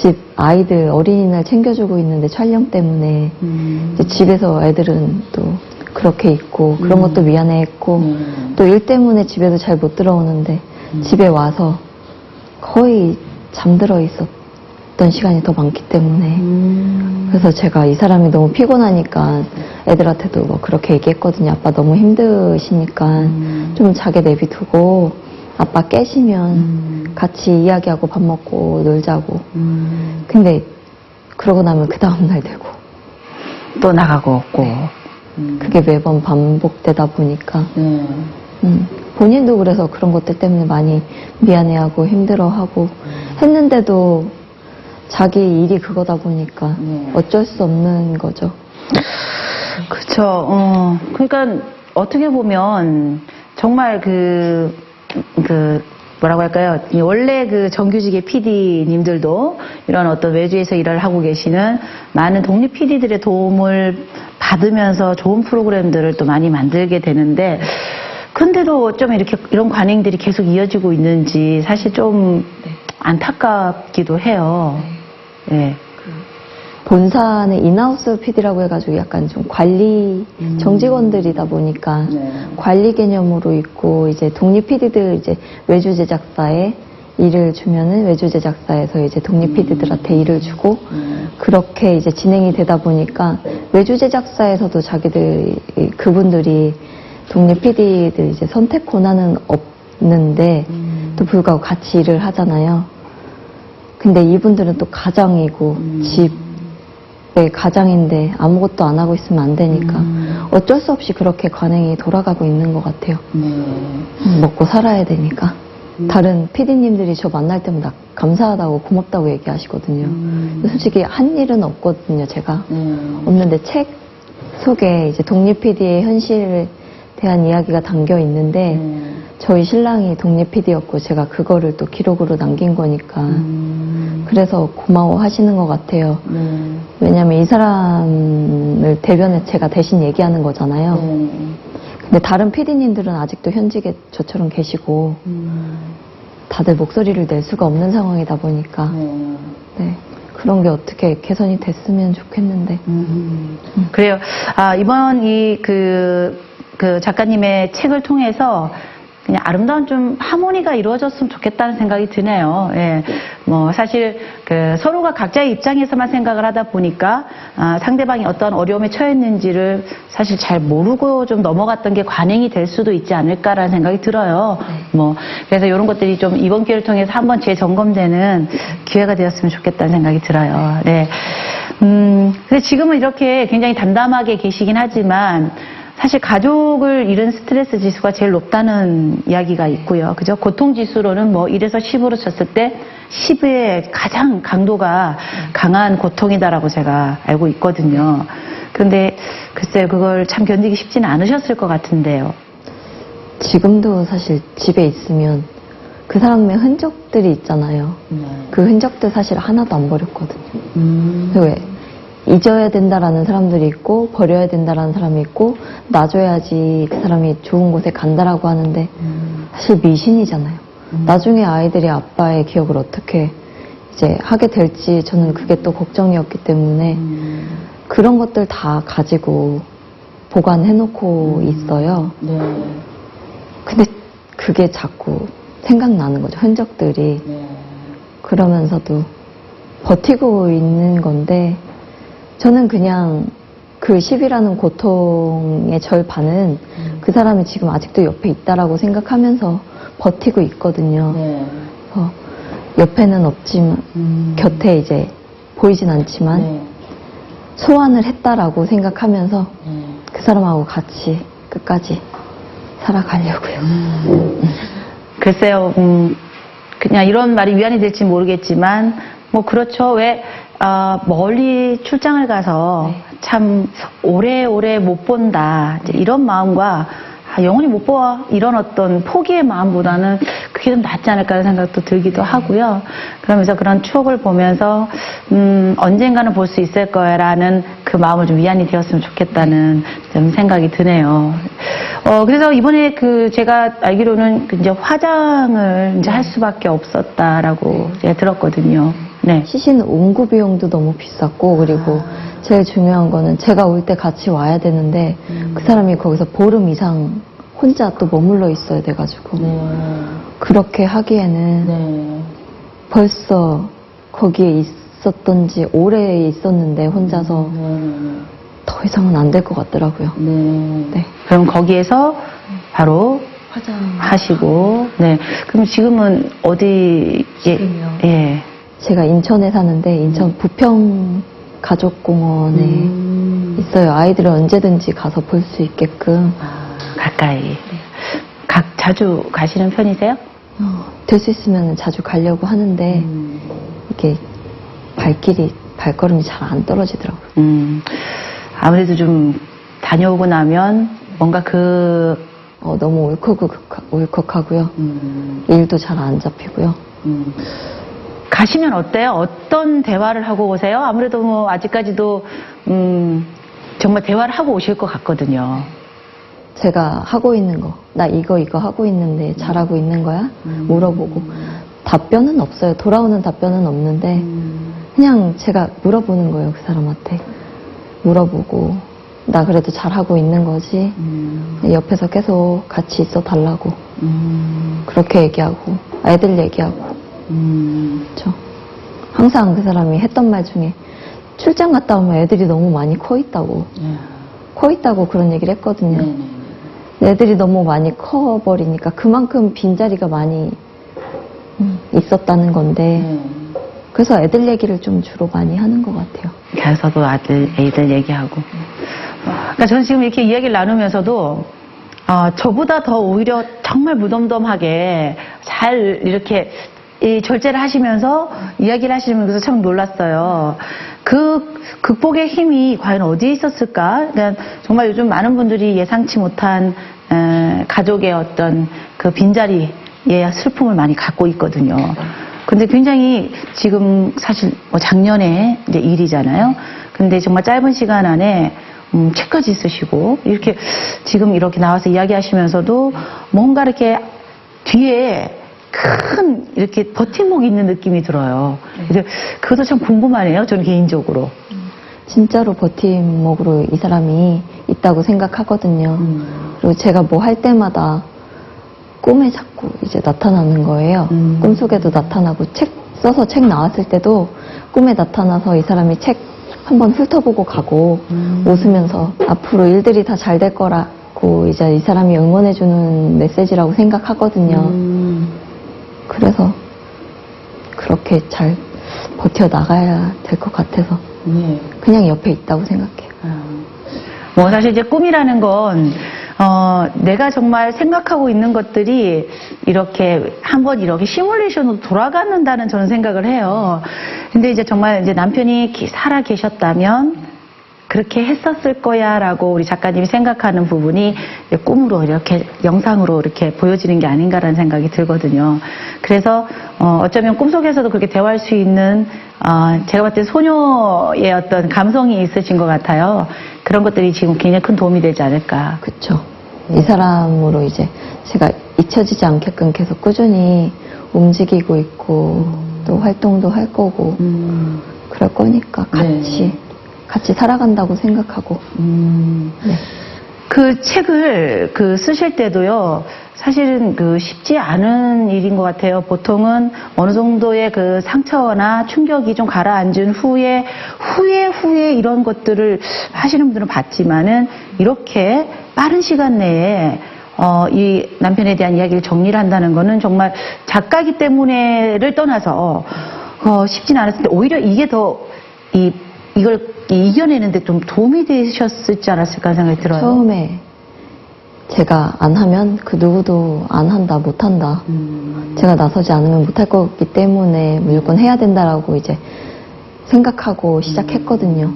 Speaker 2: 집 아이들 어린이날 챙겨주고 있는데 촬영 때문에 이제 집에서 애들은 또 그렇게 있고 그런 것도 미안해했고 또 일 때문에 집에도 잘 못 들어오는데 집에 와서 거의 잠들어 있었던 시간이 더 많기 때문에 그래서 제가 이 사람이 너무 피곤하니까 애들한테도 뭐 그렇게 얘기했거든요. 아빠 너무 힘드시니까 좀 자게 내비두고 아빠 깨시면 같이 이야기하고 밥 먹고 놀자고. 근데 그러고 나면 그 다음날 되고
Speaker 1: 또 나가고 없고.
Speaker 2: 그게 매번 반복되다 보니까 본인도 그래서 그런 것들 때문에 많이 미안해하고 힘들어하고 했는데도 자기 일이 그거다 보니까 어쩔 수 없는 거죠.
Speaker 1: 그렇죠. 그러니까 어떻게 보면 정말 뭐라고 할까요? 원래 그 정규직의 PD님들도 이런 어떤 외주에서 일을 하고 계시는 많은 독립 PD들의 도움을 받으면서 좋은 프로그램들을 또 많이 만들게 되는데, 근데도 좀 이런 관행들이 계속 이어지고 있는지 사실 좀 안타깝기도 해요. 네.
Speaker 2: 본사는 인하우스 PD라고 해가지고 약간 좀 관리 정직원들이다 보니까 관리 개념으로 있고 이제 독립 PD들 이제 외주 제작사에 일을 주면은 외주 제작사에서 이제 독립 PD들한테 일을 주고 그렇게 이제 진행이 되다 보니까 외주 제작사에서도 그분들이 독립 PD들 이제 선택 권한은 없는데 또 불구하고 같이 일을 하잖아요. 근데 이분들은 또 가장이고 집의 가장인데 아무것도 안 하고 있으면 안 되니까 어쩔 수 없이 그렇게 관행이 돌아가고 있는 것 같아요. 먹고 살아야 되니까. 다른 PD님들이 저 만날 때마다 감사하다고 고맙다고 얘기하시거든요. 솔직히 한 일은 없거든요, 제가. 없는데 책 속에 이제 독립 PD의 현실에 대한 이야기가 담겨 있는데 저희 신랑이 독립 PD였고 제가 그거를 또 기록으로 남긴 거니까 그래서 고마워 하시는 것 같아요. 왜냐면 이 사람을 대변해 제가 대신 얘기하는 거잖아요. 근데 다른 PD님들은 아직도 현직에 저처럼 계시고 다들 목소리를 낼 수가 없는 상황이다 보니까 네, 그런 게 어떻게 개선이 됐으면 좋겠는데.
Speaker 1: 그래요. 이번 그 작가님의 책을 통해서 그냥 아름다운 좀 하모니가 이루어졌으면 좋겠다는 생각이 드네요. 예. 뭐 사실 서로가 각자의 입장에서만 생각을 하다 보니까 상대방이 어떤 어려움에 처했는지를 사실 잘 모르고 좀 넘어갔던 게 관행이 될 수도 있지 않을까라는 생각이 들어요. 뭐 그래서 이런 것들이 좀 이번 기회를 통해서 한번 재점검되는 기회가 되었으면 좋겠다는 생각이 들어요. 네. 근데 지금은 이렇게 굉장히 담담하게 계시긴 하지만 사실 가족을 잃은 스트레스 지수가 제일 높다는 이야기가 있고요. 그죠? 고통 지수로는 뭐 1에서 10으로 쳤을 때 10의 가장 강도가 강한 고통이다라고 제가 알고 있거든요. 그런데 글쎄요, 그걸 참 견디기 쉽지는 않으셨을 것 같은데요.
Speaker 2: 지금도 사실 집에 있으면 그 사람의 흔적들이 있잖아요. 그 흔적들 사실 하나도 안 버렸거든요. 왜? 잊어야 된다라는 사람들이 있고 버려야 된다라는 사람이 있고 놔줘야지 그 사람이 좋은 곳에 간다라고 하는데 사실 미신이잖아요. 나중에 아이들이 아빠의 기억을 어떻게 이제 하게 될지 저는 그게 또 걱정이었기 때문에 그런 것들 다 가지고 보관해놓고 있어요. 근데 그게 자꾸 생각나는 거죠. 흔적들이. 그러면서도 버티고 있는 건데 저는 그냥 그 10이라는 고통의 절반은 그 사람이 지금 아직도 옆에 있다라고 생각하면서 버티고 있거든요. 그래서 옆에는 없지만 곁에 이제 보이진 않지만 소환을 했다라고 생각하면서 그 사람하고 같이 끝까지 살아가려고요.
Speaker 1: 글쎄요, 그냥 이런 말이 위안이 될지 모르겠지만 뭐 그렇죠. 왜 멀리 출장을 가서 참 오래오래 못 본다 이제 이런 마음과 영원히 못 봐 이런 어떤 포기의 마음보다는 그게 좀 낫지 않을까 하는 생각도 들기도 하고요. 그러면서 그런 추억을 보면서 언젠가는 볼 수 있을 거야라는 그 마음을 좀 위안이 되었으면 좋겠다는 좀 생각이 드네요. 그래서 이번에 제가 알기로는 이제 화장을 이제 할 수밖에 없었다라고 제가 들었거든요. 네.
Speaker 2: 시신 옹구 비용도 너무 비쌌고, 그리고 제일 중요한 거는 제가 올 때 같이 와야 되는데 그 사람이 거기서 보름 이상 혼자 또 머물러 있어야 돼가지고 그렇게 하기에는 벌써 거기에 있었던지 오래 있었는데 혼자서 더 이상은 안 될 것 같더라고요. 네.
Speaker 1: 그럼 거기에서 바로 하시고, 네. 그럼 지금은 어디,
Speaker 2: 지금요?
Speaker 1: 예.
Speaker 2: 제가 인천에 사는데 인천 부평 가족공원에 있어요. 아이들은 언제든지 가서 볼 수 있게끔.
Speaker 1: 가까이. 자주 가시는 편이세요?
Speaker 2: 될 수 있으면 자주 가려고 하는데 이게 발걸음이 잘 안 떨어지더라고요.
Speaker 1: 아무래도 좀 다녀오고 나면 뭔가
Speaker 2: 너무 울컥하고요. 일도 잘 안 잡히고요.
Speaker 1: 가시면 어때요? 어떤 대화를 하고 오세요? 아무래도 뭐 아직까지도 정말 대화를 하고 오실 것 같거든요.
Speaker 2: 제가 하고 있는 거, 나 이거 하고 있는데 잘하고 있는 거야? 물어보고 답변은 없어요. 돌아오는 답변은 없는데 그냥 제가 물어보는 거예요. 그 사람한테 물어보고 나 그래도 잘하고 있는 거지. 옆에서 계속 같이 있어 달라고 그렇게 얘기하고 애들 얘기하고 그렇죠. 항상 그 사람이 했던 말 중에 출장 갔다 오면 애들이 너무 많이 커 있다고 그런 얘기를 했거든요. 애들이 너무 많이 커버리니까 그만큼 빈자리가 많이 있었다는 건데 그래서 애들 얘기를 좀 주로 많이 하는 것 같아요.
Speaker 1: 가서도 애들 얘기하고. 그러니까 저는 지금 이렇게 이야기를 나누면서도 저보다 더 오히려 정말 무덤덤하게 잘 이렇게 이 절제를 하시면서 이야기를 하시면서 참 놀랐어요. 그 극복의 힘이 과연 어디에 있었을까? 그러니까 정말 요즘 많은 분들이 예상치 못한 가족의 어떤 그 빈자리의 슬픔을 많이 갖고 있거든요. 근데 굉장히 지금 사실 뭐 작년에 이제 일이잖아요. 근데 정말 짧은 시간 안에 책까지 쓰시고 이렇게 지금 이렇게 나와서 이야기하시면서도 뭔가 이렇게 뒤에 큰 이렇게 버팀목이 있는 느낌이 들어요. 그래서 그것도 참 궁금하네요. 저는 개인적으로.
Speaker 2: 진짜로 버팀목으로 이 사람이 있다고 생각하거든요. 그리고 제가 뭐 할 때마다 꿈에 자꾸 이제 나타나는 거예요. 꿈속에도 나타나고 책 나왔을 때도 꿈에 나타나서 이 사람이 책 한번 훑어보고 가고 웃으면서 앞으로 일들이 다 잘 될 거라고 이제 이 사람이 응원해주는 메시지라고 생각하거든요. 그래서 그렇게 잘 버텨나가야 될 것 같아서 그냥 옆에 있다고 생각해요.
Speaker 1: 뭐 사실 이제 꿈이라는 건 내가 정말 생각하고 있는 것들이 이렇게 한번 이렇게 시뮬레이션으로 돌아가는다는 저는 생각을 해요. 근데 이제 정말 이제 남편이 살아 계셨다면 그렇게 했었을 거야라고 우리 작가님이 생각하는 부분이 꿈으로 이렇게 영상으로 이렇게 보여지는 게 아닌가라는 생각이 들거든요. 그래서 어쩌면 꿈속에서도 그렇게 대화할 수 있는 제가 봤을 때 소녀의 어떤 감성이 있으신 것 같아요. 그런 것들이 지금 굉장히 큰 도움이 되지 않을까.
Speaker 2: 그렇죠. 이 사람으로 이제 제가 잊혀지지 않게끔 계속 꾸준히 움직이고 있고 또 활동도 할 거고 그럴 거니까 같이 살아간다고 생각하고. 네.
Speaker 1: 그 책을 쓰실 때도요, 사실은 쉽지 않은 일인 것 같아요. 보통은 어느 정도의 그 상처나 충격이 좀 가라앉은 후에 이런 것들을 하시는 분들은 봤지만은 이렇게 빠른 시간 내에 이 남편에 대한 이야기를 정리를 한다는 거는 정말 작가기 때문에를 떠나서 쉽진 않았을 때 오히려 이게 더 이걸 이겨내는데 좀 도움이 되셨을지 않았을까 생각이 들어요.
Speaker 2: 처음에 제가 안 하면 그 누구도 안 한다, 못 한다. 제가 나서지 않으면 못할 거기 때문에 무조건 해야 된다라고 이제 생각하고 시작했거든요.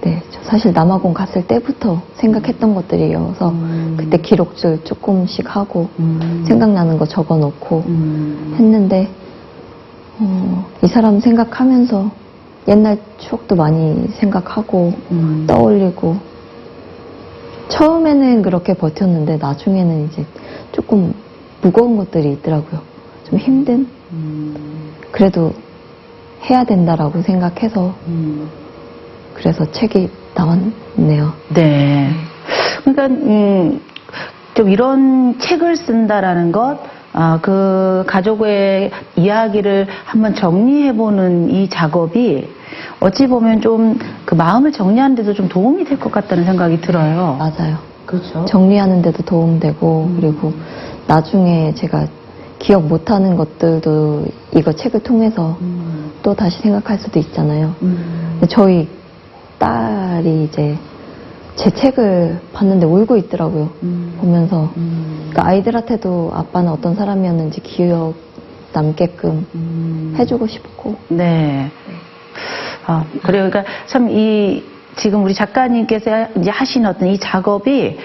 Speaker 2: 네, 저 사실 남아공 갔을 때부터 생각했던 것들이어서 그때 기록들 조금씩 하고 생각나는 거 적어놓고 했는데 이 사람 생각하면서 옛날 추억도 많이 생각하고 떠올리고 처음에는 그렇게 버텼는데 나중에는 이제 조금 무거운 것들이 있더라고요. 좀 힘든 그래도 해야 된다라고 생각해서 그래서 책이 나왔네요.
Speaker 1: 네. 그러니까 좀 이런 책을 쓴다라는 것, 그 가족의 이야기를 한번 정리해보는 이 작업이 어찌 보면 좀 그 마음을 정리하는 데도 좀 도움이 될 것 같다는 생각이 들어요.
Speaker 2: 맞아요.
Speaker 1: 그렇죠.
Speaker 2: 정리하는 데도 도움되고 그리고 나중에 제가 기억 못하는 것들도 이거 책을 통해서 또 다시 생각할 수도 있잖아요. 근데 저희 딸이 이제 제 책을 봤는데 울고 있더라고요. 보면서. 그러니까 아이들한테도 아빠는 어떤 사람이었는지 기억 남게끔 해주고 싶고.
Speaker 1: 네. 그래요. 그러니까 참 지금 우리 작가님께서 이제 하신 어떤 이 작업이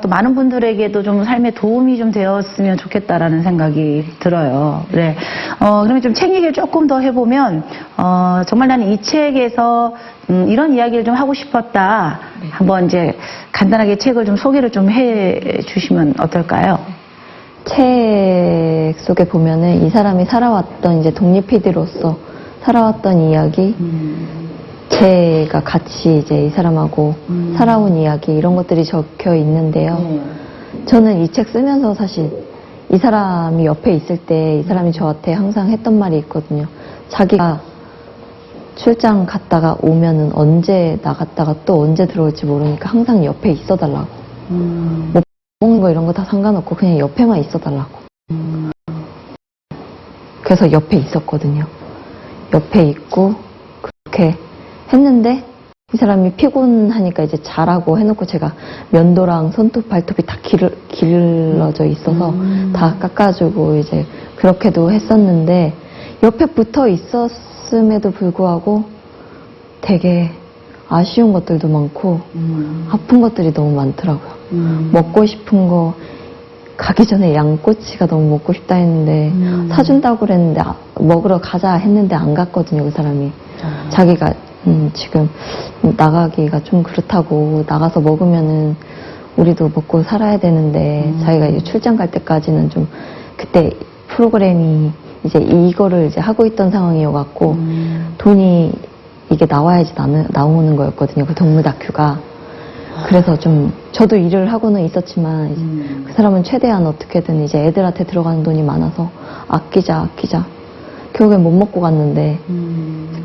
Speaker 1: 또 많은 분들에게도 좀 삶에 도움이 좀 되었으면 좋겠다라는 생각이 들어요. 네. 그러면 좀 책 얘기를 조금 더 해보면, 정말 나는 이 책에서 이런 이야기를 좀 하고 싶었다.
Speaker 2: 네.
Speaker 1: 한번 이제 간단하게 책을 좀 소개를 좀 해 주시면 어떨까요?
Speaker 2: 책 속에 보면은 이 사람이 살아왔던 이제 독립 PD로서 살아왔던 이야기, 제가 같이 이제 이 사람하고 살아온 이야기 이런 것들이 적혀 있는데요. 저는 이 책 쓰면서 사실 이 사람이 옆에 있을 때 이 사람이 저한테 항상 했던 말이 있거든요. 자기가 출장 갔다가 오면은 언제 나갔다가 또 언제 들어올지 모르니까 항상 옆에 있어 달라고. 뭐 먹는 거 이런 거 다 상관없고 그냥 옆에만 있어 달라고. 그래서 옆에 있었거든요. 옆에 있고 그렇게 했는데 이 사람이 피곤하니까 이제 자라고 해놓고 제가 면도랑 손톱 발톱이 다 길러져 있어서 다 깎아주고 이제 그렇게도 했었는데 옆에 붙어 있었음에도 불구하고 되게 아쉬운 것들도 많고 아픈 것들이 너무 많더라고요. 먹고 싶은 거 가기 전에 양꼬치가 너무 먹고 싶다 했는데 사준다고 그랬는데 먹으러 가자 했는데 안 갔거든요. 그 사람이. 자기가 지금 나가기가 좀 그렇다고 나가서 먹으면은 우리도 먹고 살아야 되는데 자기가 이제 출장 갈 때까지는 좀 그때 프로그램이 이제 이거를 이제 하고 있던 상황이어갖고 돈이 이게 나와야지 나오는 거였거든요. 그 동물 다큐가. 그래서 좀 저도 일을 하고는 있었지만 이제 그 사람은 최대한 어떻게든 이제 애들한테 들어가는 돈이 많아서 아끼자 결국엔 못 먹고 갔는데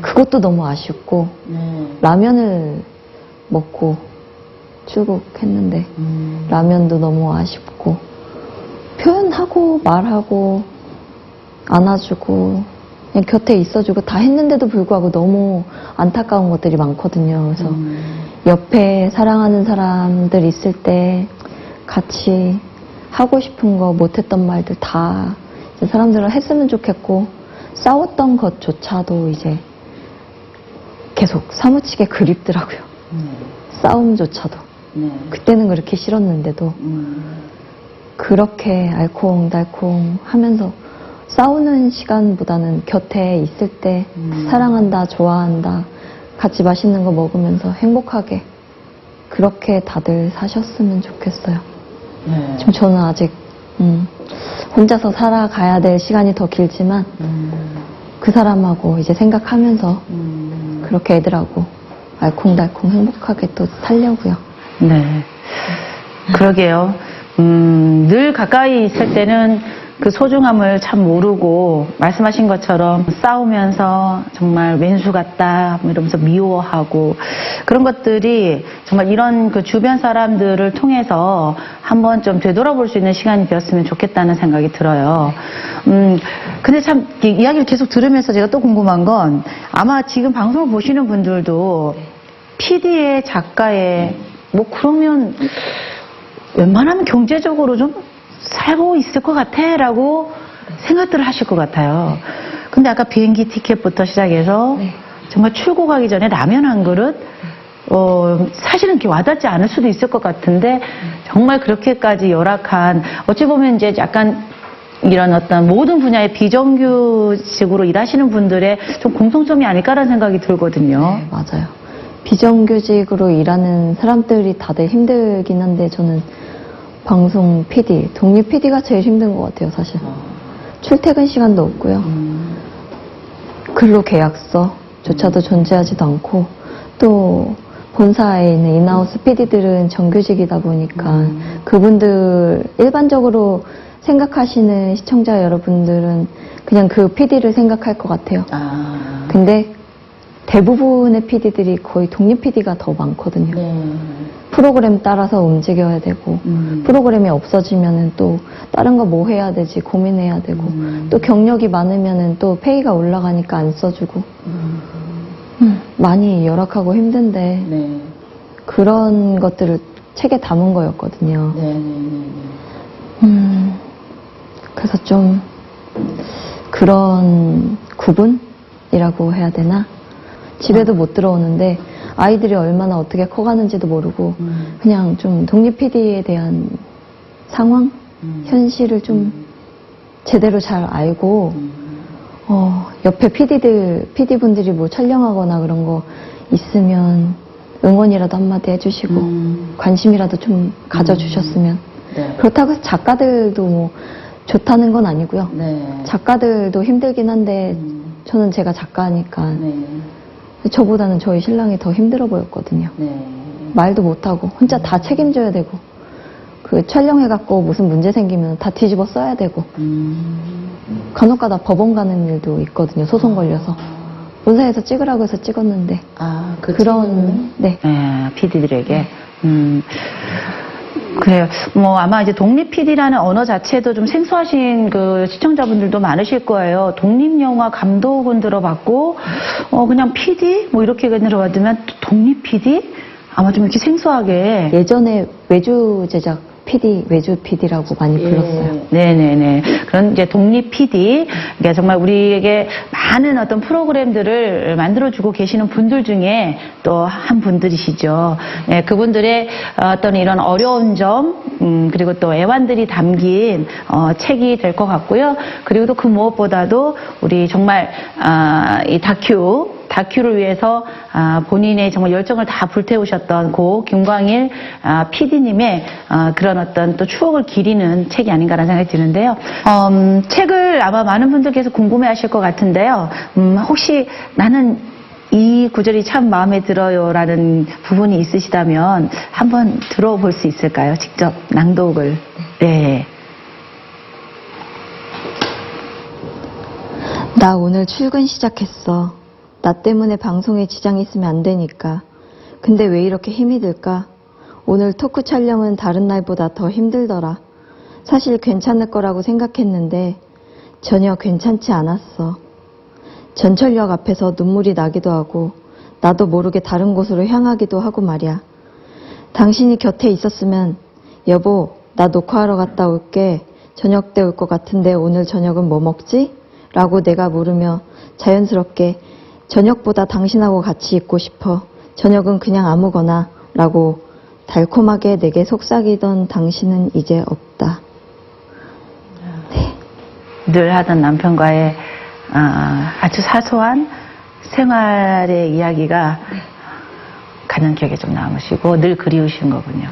Speaker 2: 그것도 너무 아쉽고 라면을 먹고 출국했는데 라면도 너무 아쉽고 표현하고 말하고 안아주고 그냥 곁에 있어주고 다 했는데도 불구하고 너무 안타까운 것들이 많거든요. 그래서 옆에 사랑하는 사람들 있을 때 같이 하고 싶은 거 못했던 말들 다 사람들은 했으면 좋겠고 싸웠던 것조차도 이제 계속 사무치게 그립더라고요. 싸움조차도. 그때는 그렇게 싫었는데도 그렇게 알콩달콩 하면서 싸우는 시간보다는 곁에 있을 때 사랑한다, 좋아한다, 같이 맛있는 거 먹으면서 행복하게 그렇게 다들 사셨으면 좋겠어요. 지금 저는 아직 혼자서 살아가야 될 시간이 더 길지만 그 사람하고 이제 생각하면서 그렇게 애들하고 알콩달콩 행복하게 또 살려고요.
Speaker 1: 네. 그러게요. 늘 가까이 있을 때는 그 소중함을 참 모르고 말씀하신 것처럼 싸우면서 정말 왼수 같다 이러면서 미워하고 그런 것들이 정말 이런 그 주변 사람들을 통해서 한번 좀 되돌아볼 수 있는 시간이 되었으면 좋겠다는 생각이 들어요. 근데 참 이야기를 계속 들으면서 제가 또 궁금한 건 아마 지금 방송을 보시는 분들도 PD의 작가의 뭐 그러면 웬만하면 경제적으로 좀 살고 있을 것 같아 라고 생각들을 하실 것 같아요. 근데 아까 비행기 티켓부터 시작해서 정말 출국하기 전에 라면 한 그릇 사실은 이렇게 와닿지 않을 수도 있을 것 같은데 정말 그렇게까지 열악한 어찌 보면 이제 약간 이런 어떤 모든 분야의 비정규직으로 일하시는 분들의 좀 공통점이 아닐까라는 생각이 들거든요.
Speaker 2: 네, 맞아요. 비정규직으로 일하는 사람들이 다들 힘들긴 한데 저는 방송 PD, 독립 PD가 제일 힘든 것 같아요, 사실. 출퇴근 시간도 없고요. 근로계약서조차도 존재하지도 않고, 또 본사에 있는 인하우스 PD들은 정규직이다 보니까 그분들 일반적으로 생각하시는 시청자 여러분들은 그냥 그 PD를 생각할 것 같아요. 근데 대부분의 PD들이 거의 독립 PD가 더 많거든요. 프로그램 따라서 움직여야 되고, 프로그램이 없어지면은 또 다른 거 뭐 해야 되지 고민해야 되고, 또 경력이 많으면은 또 페이가 올라가니까 안 써주고, 많이 열악하고 힘든데 그런 것들을 책에 담은 거였거든요. 그래서 좀 그런 구분이라고 해야 되나? 집에도 못 들어오는데 아이들이 얼마나 어떻게 커가는지도 모르고 그냥 좀 독립 PD에 대한 상황, 현실을 좀 제대로 잘 알고 옆에 PD분들이 뭐 촬영하거나 그런 거 있으면 응원이라도 한마디 해주시고 관심이라도 좀 가져주셨으면. 그렇다고 해서 작가들도 뭐 좋다는 건 아니고요. 작가들도 힘들긴 한데 저는 제가 작가니까 저보다는 저희 신랑이 더 힘들어 보였거든요. 말도 못하고 혼자 다 책임져야 되고, 그 촬영해갖고 무슨 문제 생기면 다 뒤집어 써야 되고, 간혹가다 법원 가는 일도 있거든요. 소송 걸려서. 본사에서 찍으라고 해서 찍었는데. 그런,
Speaker 1: PD들에게. 그래요. 뭐 아마 이제 독립 PD라는 언어 자체도 좀 생소하신 그 시청자분들도 많으실 거예요. 독립 영화 감독은 들어봤고, 그냥 PD 뭐 이렇게 들어봤지만 독립 PD 아마 좀 이렇게 생소하게.
Speaker 2: 예전에 외주 제작 PD, 외주 PD라고 많이 불렀어요.
Speaker 1: 네네네. 그런 이제 독립 PD, 그러니까 정말 우리에게 많은 어떤 프로그램들을 만들어주고 계시는 분들 중에 또 한 분들이시죠. 그분들의 어떤 이런 어려운 점, 그리고 또 애환들이 담긴 책이 될 것 같고요. 그리고 또 그 무엇보다도 우리 정말 이 다큐를 위해서 본인의 정말 열정을 다 불태우셨던 고 김광일 PD님의 그런 어떤 또 추억을 기리는 책이 아닌가라는 생각이 드는데요. 책을 아마 많은 분들께서 궁금해하실 것 같은데요. 혹시 나는 이 구절이 참 마음에 들어요라는 부분이 있으시다면 한번 들어볼 수 있을까요? 직접 낭독을. 네.
Speaker 2: 나 오늘 출근 시작했어. 나 때문에 방송에 지장이 있으면 안 되니까. 근데 왜 이렇게 힘이 들까? 오늘 토크 촬영은 다른 날보다 더 힘들더라. 사실 괜찮을 거라고 생각했는데 전혀 괜찮지 않았어. 전철역 앞에서 눈물이 나기도 하고 나도 모르게 다른 곳으로 향하기도 하고 말이야. 당신이 곁에 있었으면 여보, 나 녹화하러 갔다 올게. 저녁 때 올 것 같은데 오늘 저녁은 뭐 먹지? 라고 내가 물으며 자연스럽게 저녁보다 당신하고 같이 있고 싶어. 저녁은 그냥 아무거나 라고 달콤하게 내게 속삭이던 당신은 이제 없다.
Speaker 1: 늘 하던 남편과의 아주 사소한 생활의 이야기가 가장 기억에 좀 남으시고 늘 그리우신 거군요.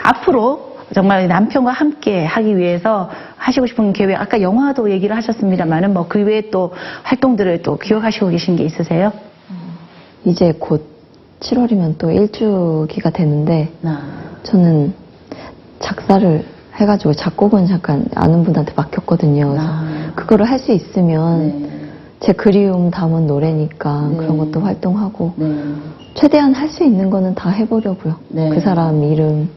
Speaker 1: 앞으로 정말 남편과 함께 하기 위해서 하시고 싶은 계획, 아까 영화도 얘기를 하셨습니다만은 뭐 그 외에 또 활동들을 또 기억하시고 계신 게 있으세요?
Speaker 2: 이제 곧 7월이면 또 1주기가 되는데 저는 작사를 해가지고 작곡은 잠깐 아는 분한테 맡겼거든요. 그래서 그거를 할 수 있으면 제 그리움 담은 노래니까 그런 것도 활동하고 최대한 할 수 있는 거는 다 해보려고요. 그 사람 이름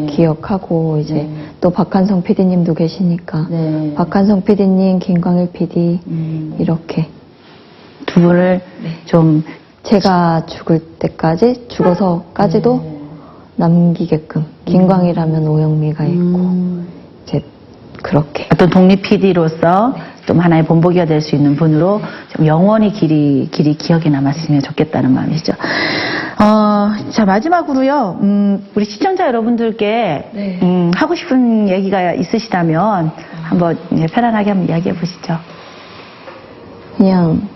Speaker 2: 기억하고 이제 또 박한성 PD님도 계시니까 박한성 PD님, 김광일 PD 이렇게
Speaker 1: 두 분을 좀
Speaker 2: 제가 죽을 때까지 죽어서까지도 남기게끔 김광일하면 오영미가 있고 이제 그렇게
Speaker 1: 어떤 독립 PD로서 좀 하나의 본보기가 될 수 있는 분으로 좀 영원히 길이 기억에 남았으면 좋겠다는 마음이시죠. 자, 마지막으로요, 우리 시청자 여러분들께 하고 싶은 얘기가 있으시다면 한번 편안하게 한번 이야기해 보시죠.
Speaker 2: 그냥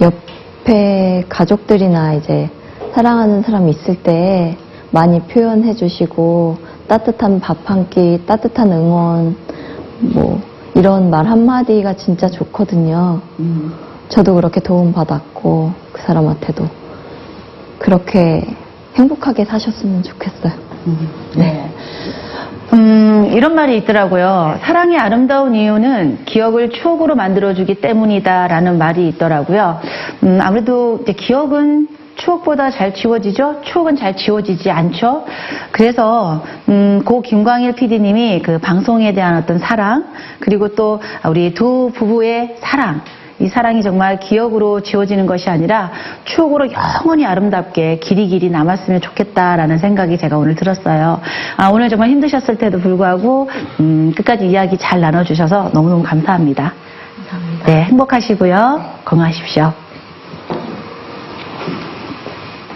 Speaker 2: 옆에 가족들이나 이제 사랑하는 사람 있을 때 많이 표현해 주시고 따뜻한 밥 한 끼, 따뜻한 응원, 뭐 이런 말 한마디가 진짜 좋거든요. 저도 그렇게 도움받았고 그 사람한테도 그렇게 행복하게 사셨으면 좋겠어요.
Speaker 1: 네. 이런 말이 있더라고요. 사랑이 아름다운 이유는 기억을 추억으로 만들어주기 때문이다라는 말이 있더라고요. 아무래도 이제 기억은 추억보다 잘 지워지죠? 추억은 잘 지워지지 않죠? 그래서, 고 김광일 PD님이 그 방송에 대한 어떤 사랑, 그리고 또 우리 두 부부의 사랑, 이 사랑이 정말 기억으로 지워지는 것이 아니라 추억으로 영원히 아름답게 길이길이 남았으면 좋겠다라는 생각이 제가 오늘 들었어요. 오늘 정말 힘드셨을 때도 불구하고 끝까지 이야기 잘 나눠주셔서 너무너무 감사합니다.
Speaker 2: 감사합니다.
Speaker 1: 네, 행복하시고요. 건강하십시오.